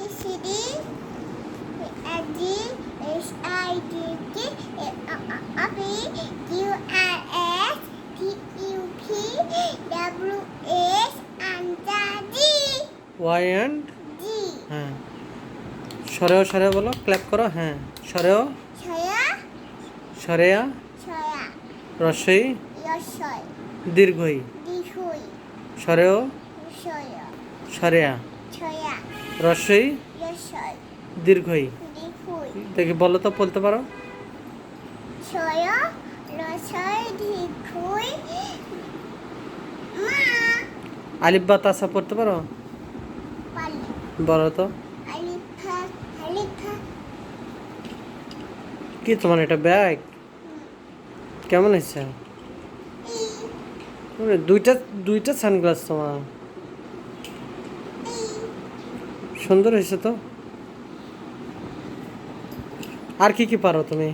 C D F G H I J K L M N Q R S T U V W X and Z Y and D হ্যাঁ সরেও সরেও বলো clap করো হ্যাঁ সরেও soya সরেয়া soya রস্বই রসয় দীর্ঘই দিহুই সরেও সয় সরেয়া soya রস্বই রসয় দীর্ঘই দিহুই দেখি বলো তো বলতে পারো ছয়া রসয় দিহুই মা আলিফ বা তাসা পড়তে পারো পালি বলো তো আলিফা আলিফা কি তোমার এটা ব্যাগ কেমন হয়েছে ই ওরে, দুইটা দুইটা সানগ্লাস তোমার ই সুন্দর হয়েছে তো আর কি কি পারো তুমি